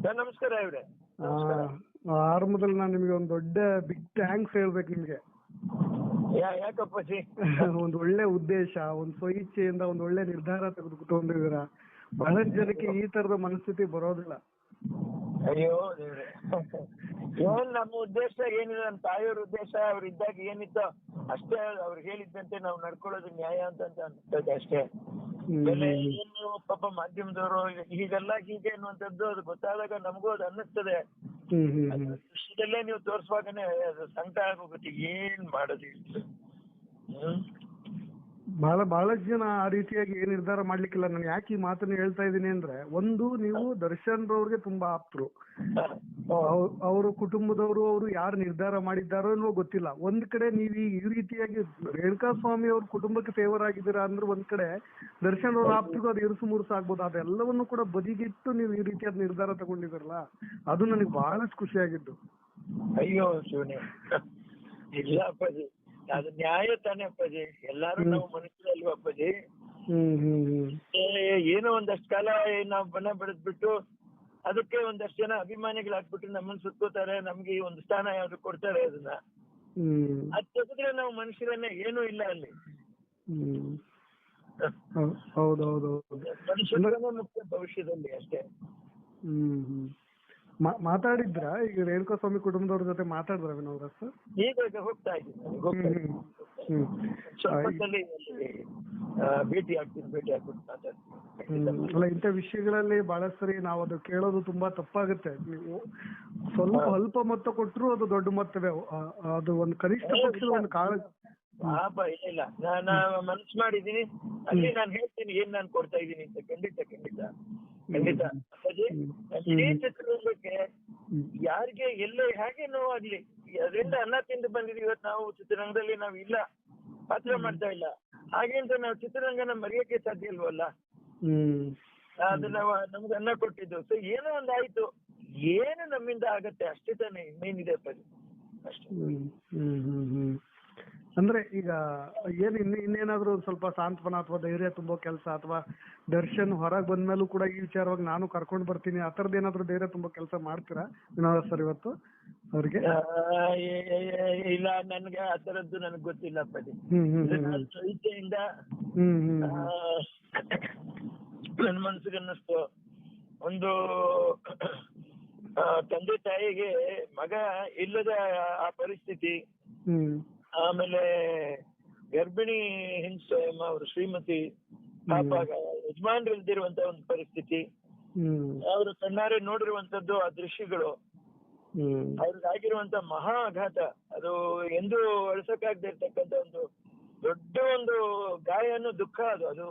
Sir ನಮಸ್ಕಾರ ಇವ್ರೆ. ಆರಂಭದಲ್ಲಿ ನಾನು ನಿಮಗೆ ಒಂದು ದೊಡ್ಡ ಬಿಗ್ ಥ್ಯಾಂಕ್ಸ್ ಹೇಳ್ಬೇಕು ನಿಮ್ಗೆ. ಯಾಕಪ್ಪಾಜಿ? ಒಂದು ಒಳ್ಳೆ ಉದ್ದೇಶ, ಒಂದು ಸ್ವಇಚ್ಛೆಯಿಂದ ಒಂದು ಒಳ್ಳೆ ನಿರ್ಧಾರ ತೆಗೆದುಕೊಂಡಿದ್ದೀರಾ. ಬಹಳಷ್ಟು ಜನಕ್ಕೆ ಈ ತರದ ಮನಸ್ಥಿತಿ ಬರೋದಿಲ್ಲ. ಅಯ್ಯೋ ದೇವ್ರೆ, ಏನ್ ನಮ್ಮ ಉದ್ದೇಶ ಏನಿಲ್ಲ, ನಮ್ಮ ತಾಯಿಯವ್ರ ಉದ್ದೇಶ ಅವ್ರು ಇದ್ದಾಗ ಏನಿತ್ತೋ ಅಷ್ಟೇ ಅವ್ರು ಹೇಳಿದ್ದಂತೆ ನಾವು ನಡ್ಕೊಳ್ಳೋದು ನ್ಯಾಯ ಅಂತ ಅನ್ಸ್ತದೆ ಅಷ್ಟೇ. ಏನು ಪಾಪ ಮಾಧ್ಯಮದವರು ಹೀಗೆಲ್ಲ ಹೀಗೆ ಅನ್ನುವಂಥದ್ದು ಅದು ಗೊತ್ತಾದಾಗ ನಮಗೂ ಅದು ಅನ್ನಿಸ್ತದೆ. ವಿಷಯದಲ್ಲೇ ನೀವು ತೋರಿಸುವಾಗನೇ ಅದು ಸಂಕಟ ಆಗೋಗುತ್ತೆ, ಏನ್ ಮಾಡೋದು. ಬಹಳಷ್ಟು ಜನ ಆ ರೀತಿಯಾಗಿ ಏನ್ ನಿರ್ಧಾರ ಮಾಡ್ಲಿಕ್ಕಿಲ್ಲ. ನಾನು ಯಾಕೆ ಈ ಮಾತನ್ನ ಹೇಳ್ತಾ ಇದ್ದೀನಿ ಅಂದ್ರೆ, ಒಂದು, ನೀವು ದರ್ಶನ್ ರವ್ರಿಗೆ ತುಂಬಾ ಆಪ್ತರು, ಅವರು ಕುಟುಂಬದವರು, ಅವರು ಯಾರು ನಿರ್ಧಾರ ಮಾಡಿದ್ದಾರೋ ಅನ್ನೋ ಗೊತ್ತಿಲ್ಲ. ಒಂದ್ ಕಡೆ ನೀವು ಈ ರೀತಿಯಾಗಿ ರೇಣುಕಾ ಸ್ವಾಮಿ ಅವ್ರ ಕುಟುಂಬಕ್ಕೆ ಫೇವರ್ ಆಗಿದ್ದೀರಾ ಅಂದ್ರೆ, ಒಂದ್ ಕಡೆ ದರ್ಶನ್ ಅವ್ರ ಆಪ್ತರಿಗೂ ಅದು ಇರುಸು ಮುರುಸು ಆಗ್ಬೋದು. ಅದೆಲ್ಲವನ್ನು ಕೂಡ ಬದಿಗಿಟ್ಟು ನೀವು ಈ ರೀತಿಯಾದ ನಿರ್ಧಾರ ತಗೊಂಡಿದ್ದೀರಲ್ಲ, ಅದು ನನಗೆ ಬಹಳಷ್ಟು ಖುಷಿ ಆಗಿದ್ದು. ಅಯ್ಯೋ ಶಿವನೇ, ಇಲ್ಲ ಅಪ್ಪಾಜಿ, ಅದು ನ್ಯಾಯ ತಾನೇ ಅಪ್ಪಾಜಿ. ಎಲ್ಲಾರು ನಾವು ಮನುಷ್ಯರಲ್ವ ಅಪ್ಪಾಜಿ. ಏನೋ ಒಂದಷ್ಟು ಕಾಲ ನಾವು ಬಣ್ಣ ಬೆಳೆದ್ಬಿಟ್ಟು ಅದಕ್ಕೆ ಒಂದಷ್ಟು ಜನ ಅಭಿಮಾನಿಗಳಾಗ್ಬಿಟ್ಟು ನಮ್ಮನ್ನ ಸುತ್ಕೋತಾರೆ, ನಮ್ಗೆ ಒಂದು ಸ್ಥಾನ ಯಾವ್ದು ಕೊಡ್ತಾರೆ, ಅದನ್ನ ಅದ್ ತೆಗೆದ್ರೆ ನಾವು ಮನುಷ್ಯರನ್ನೇ, ಏನೂ ಇಲ್ಲ ಅಲ್ಲಿ. ಮನುಷ್ಯರನ್ನೇ ಮುಖ್ಯ ಭವಿಷ್ಯದಲ್ಲಿ ಅಷ್ಟೇ. ಮಾತಾಡಿದ್ರ ಈಗ ರೇಣುಕಾ ಸ್ವಾಮಿ ಕುಟುಂಬದವ್ರ ಜೊತೆ ಮಾತಾಡಿದ್ರ ವಿನೋದ ಸರ್? ಈಗ ಹೋಗ್ತಾ ಇದ್ದೀನಿ, ಸ್ವಲ್ಪದಲ್ಲಿ ಭೇಟಿ ಆಗ್ಬಿಟ್ಟು ಮಾತಾಡ್ತೀನಿ. ಅಲ್ಲ, ಇಂಥ ವಿಷಯಗಳಲ್ಲಿ ಬಹಳಷ್ಟು ಸರಿ ನಾವು ಅದು ಕೇಳೋದು ತುಂಬಾ ತಪ್ಪಾಗುತ್ತೆ. ನೀವು ಸ್ವಲ್ಪ ಮೊತ್ತ ಕೊಟ್ಟರು ಅದು ದೊಡ್ಡ ಮೊತ್ತವೇ, ಅದು ಒಂದು ಕನಿಷ್ಠ ಪಕ್ಷದ ಒಂದು ಕಾಳ. ಇಲ್ಲ, ನಾನು ಮನಸ್ಸು ಮಾಡಿದೀನಿ, ಅಲ್ಲಿ ನಾನು ಹೇಳ್ತೀನಿ ಏನ್ ನಾನು ಕೊಡ್ತಾ ಇದ್ದೀನಿ ಅಂತ. ಖಂಡಿತ ಖಂಡಿತ ಖಂಡಿತ ಅಪ್ಪಾಜಿ. ಇಡೀ ಚಿತ್ರರಂಗಕ್ಕೆ ಯಾರಿಗೆ ಎಲ್ಲೇ ಹೇಗೆ ನೋವಾಗ್ಲಿ, ಅದರಿಂದ ಅನ್ನ ತಿಂದು ಬಂದಿದ್ದೀವಿ. ಇವತ್ತು ನಾವು ಚಿತ್ರರಂಗದಲ್ಲಿ ನಾವು ಇಲ್ಲ, ಪಾತ್ರ ಮಾಡ್ತಾ ಇಲ್ಲ, ಹಾಗೆ ಅಂತ ನಾವು ಚಿತ್ರರಂಗನ ಮರೆಯಕ್ಕೆ ಸಾಧ್ಯ ಇಲ್ವಲ್ಲ. ಅದು ನಾವು ನಮ್ಗೆ ಅನ್ನ ಕೊಟ್ಟಿದ್ದು. ಸೊ ಏನೋ ಒಂದು ಆಯ್ತು, ಏನು ನಮ್ಮಿಂದ ಆಗತ್ತೆ ಅಷ್ಟೇ ತಾನೇ, ಇನ್ನೇನಿದೆ ಅಪ್ಪಾಜಿ ಅಷ್ಟೇ. ಅಂದ್ರೆ ಈಗ ಏನ್ ಇನ್ನೇನಾದ್ರೂ ಸ್ವಲ್ಪ ಸಾಂತ್ವನ ಅಥವಾ ಧೈರ್ಯ ತುಂಬೋ ಕೆಲಸ, ಅಥವಾ ದರ್ಶನ್ ಹೊರಗೆ ಬಂದ್ಮೇಲೂ ಕೂಡ ಈ ವಿಚಾರವಾಗಿ ನಾನು ಕರ್ಕೊಂಡು ಬರ್ತೀನಿ, ಆ ತರದ್ ಏನಾದ್ರು ಧೈರ್ಯ ತುಂಬೋ ಕೆಲಸ ಮಾಡ್ತೀರಾ ವಿನೋದ ಸರ್ ಇವತ್ತು ಅವ್ರಿಗೆ? ಇಲ್ಲ, ನನ್ಗೆ ಆ ತರದ್ದು ನನಗೆ ಗೊತ್ತಿಲ್ಲ ಅಪ್ಪಾಜಿ. ಸ್ವಇಚ್ಛೆಯಿಂದ ನನ್ ಮನ್ಸಿಗೆ ಅನ್ನಿಸ್ತು, ಒಂದು ತಂದೆ ತಾಯಿಗೆ ಮಗ ಇಲ್ಲದ ಆ ಪರಿಸ್ಥಿತಿ, ಆಮೇಲೆ ಗರ್ಭಿಣಿ ಹಿಂಸೆ ಅವರು ಶ್ರೀಮತಿ, ಪಾಪ ಯಜಮಾನ್ರಿಲ್ದಿರುವಂತ ಒಂದು ಪರಿಸ್ಥಿತಿ, ಅವರು ಕಣ್ಣಾರೆ ನೋಡಿರುವಂತದ್ದು ಆ ದೃಶ್ಯಗಳು, ಅವ್ರಿಗಾಗಿರುವಂತ ಮಹಾ ಆಘಾತ, ಅದು ಎಂದೂ ಅಳಿಸಕ್ಕಾಗದೆ ಇರ್ತಕ್ಕಂಥ ಒಂದು ದೊಡ್ಡ ಒಂದು ಗಾಯ ಅನ್ನೋ ದುಃಖ, ಅದು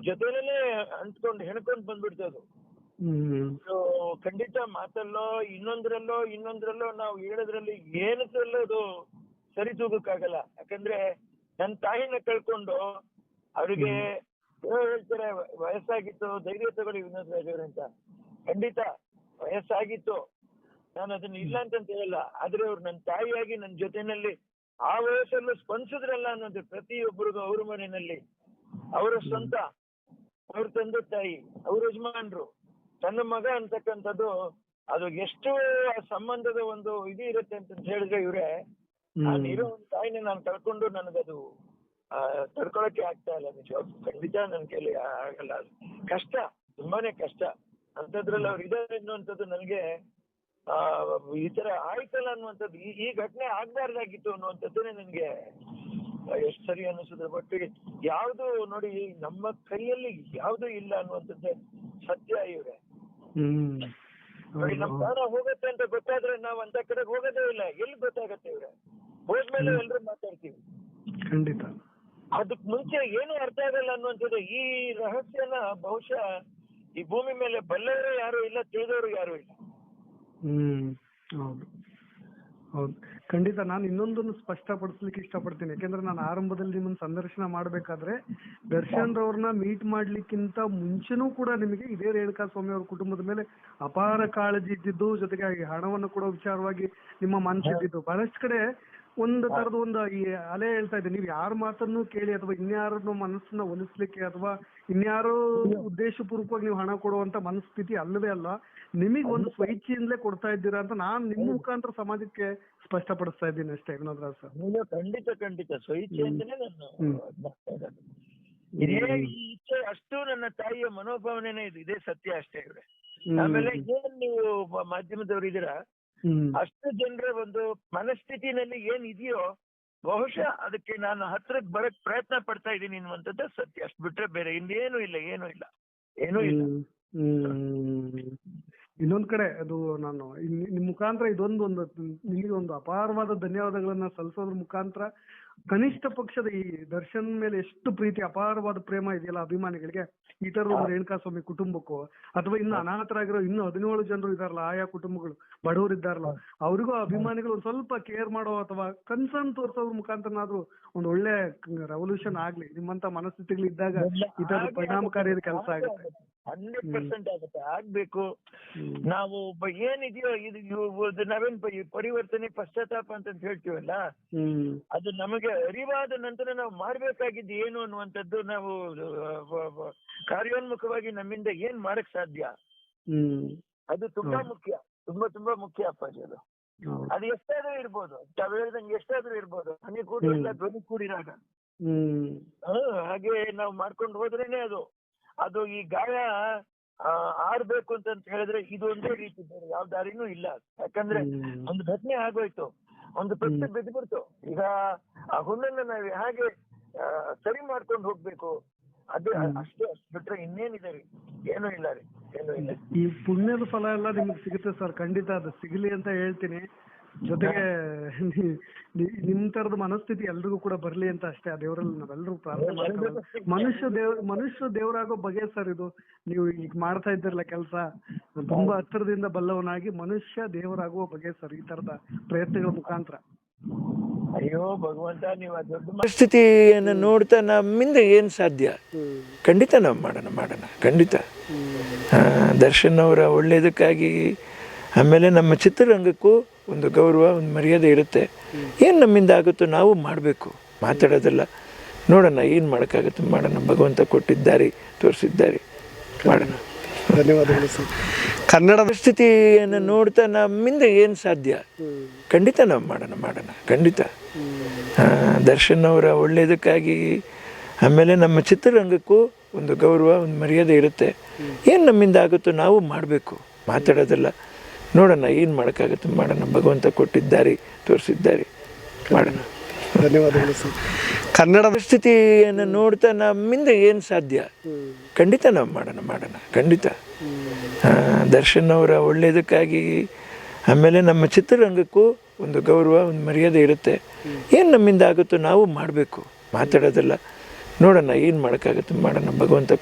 ಜೊತೆಲೇ ಅಂಟ್ಕೊಂಡು ಹೆಣ್ಕೊಂಡು ಬಂದ್ಬಿಡ್ತದು. ಖಂಡಿತ ಮಾತಲ್ಲೋ ಇನ್ನೊಂದ್ರಲ್ಲೋ ನಾವು ಹೇಳೋದ್ರಲ್ಲಿ ಏನದ್ರಲ್ಲೂ ಅದು ಸರಿ ತೂಗಕ್ಕಾಗಲ್ಲ. ಯಾಕಂದ್ರೆ ನನ್ನ ತಾಯಿನ ಕಳ್ಕೊಂಡು ಅವ್ರಿಗೆ ಹೇಳ್ತಾರೆ ವಯಸ್ಸಾಗಿತ್ತು, ಧೈರ್ಯ ತಗೊಳ್ಳಿ ವಿನೋದ್ ರಾಜ್ ಅವ್ರಂತ. ಖಂಡಿತ ವಯಸ್ಸಾಗಿತ್ತು, ನಾನು ಅದನ್ನ ಇಲ್ಲ ಅಂತ ಹೇಳಲ್ಲ. ಆದ್ರೆ ಅವ್ರು ನನ್ನ ತಾಯಿಯಾಗಿ ನನ್ನ ಜೊತೆನಲ್ಲಿ ಆ ವಯಸ್ಸಲ್ಲೂ ಸ್ಪಂದಿಸಿದ್ರಲ್ಲ ಅನ್ನೋದು ಪ್ರತಿಯೊಬ್ಬರಿಗೂ ಅವ್ರ ಮನೆಯಲ್ಲಿ ಅವರ ಸ್ವಂತ, ಅವ್ರ ತಂದೆ ತಾಯಿ, ಅವ್ರ ಯಜಮಾನ್ರು, ತನ್ನ ಮಗ ಅಂತಕ್ಕಂಥದ್ದು, ಅದು ಎಷ್ಟು ಆ ಸಂಬಂಧದ ಒಂದು ಇದು ಇರುತ್ತೆ ಅಂತ ಹೇಳಿದ್ರೆ ಇವ್ರೆ, ನಾನು ಇರೋ ಒಂದು ತಾಯಿನ ನಾನು ಕಳ್ಕೊಂಡು ನನಗದು ತಡ್ಕೊಳಕ್ಕೆ ಆಗ್ತಾ ಇಲ್ಲ. ನಿಜವಾಗ್ಲೂ ಖಂಡಿತ ನನ್ ಕೈಲಿ ಆಗಲ್ಲ. ಕಷ್ಟ, ತುಂಬಾನೇ ಕಷ್ಟ. ಅಂತದ್ರಲ್ಲಿ ಅವ್ರು ಇದ್ದಾರೆ ಅನ್ನುವಂಥದ್ದು ನನಗೆ ಈ ತರ ಆಯ್ತಲ್ಲ ಅನ್ನುವಂಥದ್ದು, ಈ ಘಟನೆ ಆಗ್ಬಾರ್ದಾಗಿತ್ತು ಅನ್ನುವಂಥದ್ದನ್ನೇ ನನ್ಗೆ ಎಷ್ಟು ಸರಿ ಅನ್ನಿಸಿದ್ರೆ. ಬಟ್ ಯಾವ್ದು ನೋಡಿ, ನಮ್ಮ ಕೈಯಲ್ಲಿ ಯಾವ್ದು ಇಲ್ಲ ಅನ್ನುವಂಥದ್ದೇ ಸತ್ಯ ಇವ್ರೆ. ನೋಡಿ, ನಮ್ ಪ್ರಾಣ ಹೋಗತ್ತೆ ಅಂತ ಗೊತ್ತಾದ್ರೆ ನಾವು ಅಂತ ಕಡೆಗೆ ಹೋಗೋದೇ ಇಲ್ಲ. ಎಲ್ಲಿ ಗೊತ್ತಾಗತ್ತೆ ಇವ್ರೆ? ಹೋದ್ಮೇಲೆ ಎಲ್ರು ಮಾತಾಡ್ತೀವಿ. ಖಂಡಿತ ಅದಕ್ ಮುಂಚೆ ಏನು ಅರ್ಥ ಆಗಲ್ಲ ಅನ್ನುವಂಥದ್ದು. ಈ ರಹಸ್ಯನ ಬಹುಶಃ ಈ ಭೂಮಿ ಮೇಲೆ ಬಲ್ಲವರು ಯಾರು ಇಲ್ಲ, ತಿಳಿದವರು ಯಾರು ಇಲ್ಲ. ಹೌದು ಹೌದು, ಖಂಡಿತ. ನಾನು ಇನ್ನೊಂದನ್ನು ಸ್ಪಷ್ಟಪಡಿಸ್ಲಿಕ್ಕೆ ಇಷ್ಟಪಡ್ತೀನಿ. ಯಾಕೆಂದ್ರೆ ನಾನು ಆರಂಭದಲ್ಲಿ ನಿಮ್ಮನ್ನ ಸಂದರ್ಶನ ಮಾಡ್ಬೇಕಾದ್ರೆ ದರ್ಶನ್ ಅವ್ರನ್ನ ಮೀಟ್ ಮಾಡ್ಲಿಕ್ಕಿಂತ ಮುಂಚೆನೂ ಕೂಡ ನಿಮಗೆ ಇದೇ ರೇಣುಕಾ ಸ್ವಾಮಿ ಅವ್ರ ಕುಟುಂಬದ ಮೇಲೆ ಅಪಾರ ಕಾಳಜಿ ಇದ್ದಿದ್ದು, ಜೊತೆಗೆ ಹಣವನ್ನು ಕೊಡೋ ವಿಚಾರವಾಗಿ ನಿಮ್ಮ ಮನಸ್ಸಿದ್ದು. ಬಹಳಷ್ಟು ಕಡೆ ಒಂದು ತರದ ಒಂದು ಈ ಅಲೆ ಹೇಳ್ತಾ ಇದೆ, ನೀವು ಯಾರ ಮಾತನ್ನು ಕೇಳಿ ಅಥವಾ ಇನ್ಯಾರನ್ನು ಮನಸ್ಸನ್ನ ಒಲಿಸ್ಲಿಕ್ಕೆ ಅಥವಾ ಇನ್ಯಾರೋ ಉದ್ದೇಶಪೂರ್ವಕವಾಗಿ ನೀವು ಹಣ ಕೊಡುವಂತ ಮನಸ್ಥಿತಿ ಅಲ್ಲವೇ ಅಲ್ಲ. ನಿಮಗೆ ಒಂದು ಸ್ವಇಚ್ಛೆಯಿಂದಲೇ ಕೊಡ್ತಾ ಇದ್ದೀರಾ ಅಂತ ನಾನು ನಿಮ್ಮ ಮುಖಾಂತರ ಸಮಾಜಕ್ಕೆ ಸ್ಪಷ್ಟಪಡಿಸ್ತಾ ಇದ್ದೀನಿ ಅಷ್ಟೇ ವಿನೋದ್ರಾಜ್ ಸರ್. ನೀವು ಖಂಡಿತ ಸ್ವಇಚ್ಛೆಯಿಂದಲೇ ನಾನು ಮಾಡ್ತಾ ಇರೋದು. ಇದೇ ಈ ಇಚ್ಛೆ ಅಷ್ಟು ನನ್ನ ತಾಯಿಯ ಮನೋಭಾವನೆನೇ ಇದೇ ಸತ್ಯ ಅಷ್ಟೇ ಇವ್ರೆ. ಆಮೇಲೆ ಏನ್ ನೀವು ಮಾಧ್ಯಮದವ್ರು ಇದೀರಾ, ಅಷ್ಟು ಜನರ ಒಂದು ಮನಸ್ಥಿತಿನಲ್ಲಿ ಏನ್ ಇದೆಯೋ ಬಹುಶಃ ಅದಕ್ಕೆ ನಾನು ಹತ್ರಕ್ಕೆ ಬರಕ್ ಪ್ರಯತ್ನ ಪಡ್ತಾ ಇದ್ದೀನಿ ಅನ್ನುವಂಥದ್ದು ಸತ್ಯ. ಅಷ್ಟು ಬಿಟ್ರೆ ಬೇರೆ ಇನ್ನೇನು ಇಲ್ಲ. ಇನ್ನೊಂದ್ ಕಡೆ ಅದು ನಾನು ನಿಮ್ ಮುಖಾಂತರ ಇದೊಂದು ನಿಮಗೆ ಒಂದು ಅಪಾರವಾದ ಧನ್ಯವಾದಗಳನ್ನ ಸಲ್ಲಿಸೋದ್ರ ಮುಖಾಂತರ ಕನಿಷ್ಠ ಪಕ್ಷದ ಈ ದರ್ಶನ್ ಮೇಲೆ ಎಷ್ಟು ಪ್ರೀತಿ ಅಪಾರವಾದ ಪ್ರೇಮ ಇದೆಯಲ್ಲ ಅಭಿಮಾನಿಗಳಿಗೆ, ಈ ತರ ಒಂದು ರೇಣುಕಾಸ್ವಾಮಿ ಕುಟುಂಬಕ್ಕೂ ಅಥವಾ ಇನ್ನು ಅನಾಥರಾಗಿರೋ ಇನ್ನು 17 ಜನರು ಇದಾರಲ್ಲ ಆಯಾ ಕುಟುಂಬಗಳು ಬಡವರು ಇದ್ದಾರಲ್ಲ ಅವ್ರಿಗೂ ಅಭಿಮಾನಿಗಳು ಒಂದ್ ಸ್ವಲ್ಪ ಕೇರ್ ಮಾಡೋ ಅಥವಾ ಕನ್ಸರ್ನ್ ತೋರ್ಸೋದ್ರ ಮುಖಾಂತರನಾದ್ರೂ ಒಂದು ಒಳ್ಳೆ ರೆವಲ್ಯೂಷನ್ ಆಗ್ಲಿ. ನಿಮ್ಮಂತ ಮನಸ್ಥಿತಿಗಳಿದ್ದಾಗ ಈ ತರ ಪರಿಣಾಮಕಾರಿ ಕೆಲಸ ಆಗುತ್ತೆ. 100% ಆಗುತ್ತೆ, ಆಗ್ಬೇಕು. ನಾವು ಏನಿದೆಯೋ ಇದು ನಾವೇನ್ ಪರಿವರ್ತನೆ ಪಶ್ಚಾತ್ತಾಪ ಅಂತ ಹೇಳ್ತೀವಲ್ಲ, ಅದು ನಮಗೆ ಅರಿವಾದ ನಂತರ ನಾವು ಮಾಡ್ಬೇಕಾಗಿದ್ದು ಏನು ಅನ್ನುವಂಥದ್ದು ನಾವು ಕಾರ್ಯೋನ್ಮುಖವಾಗಿ ನಮ್ಮಿಂದ ಏನ್ ಮಾಡಕ್ ಸಾಧ್ಯ, ಅದು ತುಂಬಾ ಮುಖ್ಯ. ತುಂಬಾ ಮುಖ್ಯ ಅಪ್ಪಾಜಿ. ಅದು ಎಷ್ಟಾದ್ರೂ ಇರ್ಬೋದು, ತಾವ್ ಹೇಳ್ದಂಗೆ ಎಷ್ಟಾದ್ರೂ ಇರ್ಬೋದು, ಹನಿ ಕೂಡಿಲ್ಲ ಧ್ವನಿ ಕೂಡಿರಾಗ. ಹಾಗೆ ನಾವು ಮಾಡ್ಕೊಂಡು ಹೋದ್ರೇನೆ ಅದು ಈ ಗಾಯ ಆಡ್ಬೇಕು ಅಂತ ಹೇಳಿದ್ರೆ ಇದು ಒಂದೇ ರೀತಿ, ಬೇರೆ ಯಾವ ದಾರಿನೂ ಇಲ್ಲ. ಯಾಕಂದ್ರೆ ಒಂದು ಘಟನೆ ಆಗೋಯ್ತು, ಒಂದು ಪೆಟ್ಟು ಬಿದ್ದ್ಬಿಡ್ತು. ಈಗ ಆ ಹುಣ್ಣನ್ನ ನಾವು ಹಾಗೆ ಸರಿ ಮಾಡ್ಕೊಂಡು ಹೋಗ್ಬೇಕು, ಅದೇ ಅಷ್ಟೇ. ಬಿಟ್ರೆ ಇನ್ನೇನಿದೆ ರೀ, ಏನೂ ಇಲ್ಲ. ಈ ಪುಣ್ಯದ ಫಲ ಎಲ್ಲ ನಿಮ್ಗೆ ಸಿಗುತ್ತೆ ಸರ್, ಖಂಡಿತ ಅದು ಸಿಗಲಿ ಅಂತ ಹೇಳ್ತೀನಿ. ಜೊತೆಗೆ ನಿಮ್ ತರದ ಮನಸ್ಥಿತಿ ಎಲ್ರಿಗೂ ಕೂಡ ಬರ್ಲಿ ಅಂತ ಅಷ್ಟೇ ಆ ದೇವರಲ್ಲಿ ನಾವೆಲ್ಲರೂ ಪ್ರಾರ್ಥನೆ ಮಾಡ್ಕೊಳ್ಳೋದು. ಮನುಷ್ಯ ದೇವರಾಗೋ ಬಗೆ ಸರ್ ಇದು. ನೀವು ಈಗ ಮಾಡ್ತಾ ಇದ್ದಿರಲ್ಲ ಕೆಲಸ, ತುಂಬಾ ಹತ್ತಿರದಿಂದ ಬಲ್ಲವನಾಗಿ ಮನುಷ್ಯ ದೇವರಾಗುವ ಬಗೆ ಸರ್ ಈ ತರದ ಪ್ರಯತ್ನಗಳ ಮುಖಾಂತರ. ಅಯ್ಯೋ ಭಗವಂತ, ನೀವು ಆ ದೊಡ್ಡ ಪರಿಸ್ಥಿತಿಯನ್ನು ನೋಡ್ತಾ ನಮ್ಮಿಂದ ಏನ್ ಸಾಧ್ಯ, ಖಂಡಿತ ನಾವು ಮಾಡೋಣ ಖಂಡಿತ. ದರ್ಶನ್ ಅವರ ಒಳ್ಳೇದಕ್ಕಾಗಿ, ಆಮೇಲೆ ನಮ್ಮ ಚಿತ್ರರಂಗಕ್ಕೂ ಒಂದು ಗೌರವ, ಒಂದು ಮರ್ಯಾದೆ ಇರುತ್ತೆ. ಏನು ನಮ್ಮಿಂದ ಆಗುತ್ತೋ ನಾವು ಮಾಡಬೇಕು, ಮಾತಾಡೋದಲ್ಲ. ನೋಡೋಣ ಏನು ಮಾಡೋಕ್ಕಾಗುತ್ತೆ, ಮಾಡೋಣ. ಭಗವಂತ ಕೊಟ್ಟಿದ್ದಾರೆ, ತೋರಿಸಿದ್ದಾರೆ, ಮಾಡೋಣ. ಧನ್ಯವಾದಗಳು ಸರ್. ಕನ್ನಡ ಪರಿಸ್ಥಿತಿಯನ್ನು ನೋಡ್ತಾ ನಮ್ಮಿಂದ ಏನು ಸಾಧ್ಯ, ಖಂಡಿತ ನಾವು ಮಾಡೋಣ ಖಂಡಿತ. ದರ್ಶನ್ ಅವರ ಒಳ್ಳೇದಕ್ಕಾಗಿ, ಆಮೇಲೆ ನಮ್ಮ ಚಿತ್ರರಂಗಕ್ಕೂ ಒಂದು ಗೌರವ, ಒಂದು ಮರ್ಯಾದೆ ಇರುತ್ತೆ. ಏನು ನಮ್ಮಿಂದ ಆಗುತ್ತೋ ನಾವು ಮಾಡಬೇಕು, ಮಾತಾಡೋದಲ್ಲ. ನೋಡೋಣ ಏನು ಮಾಡೋಕ್ಕಾಗುತ್ತೆ, ಮಾಡೋಣ. ಭಗವಂತ ಕೊಟ್ಟಿದ್ದಾರೆ, ತೋರಿಸಿದ್ದಾರೆ, ಮಾಡೋಣ. ಧನ್ಯವಾದಗಳು ಸರ್. ಕನ್ನಡ ಪರಿಸ್ಥಿತಿಯನ್ನು ನೋಡ್ತಾ ನಮ್ಮಿಂದ ಏನು ಸಾಧ್ಯ, ಖಂಡಿತ ನಾವು ಮಾಡೋಣ ಖಂಡಿತ. ದರ್ಶನ್ ಅವರ ಒಳ್ಳೇದಕ್ಕಾಗಿ, ಆಮೇಲೆ ನಮ್ಮ ಚಿತ್ರರಂಗಕ್ಕೂ ಒಂದು ಗೌರವ, ಒಂದು ಮರ್ಯಾದೆ ಇರುತ್ತೆ. ಏನು ನಮ್ಮಿಂದ ಆಗುತ್ತೋ ನಾವು ಮಾಡಬೇಕು, ಮಾತಾಡೋದಲ್ಲ. ನೋಡೋಣ ಏನು ಮಾಡೋಕ್ಕಾಗುತ್ತೆ, ಮಾಡೋಣ. ಭಗವಂತ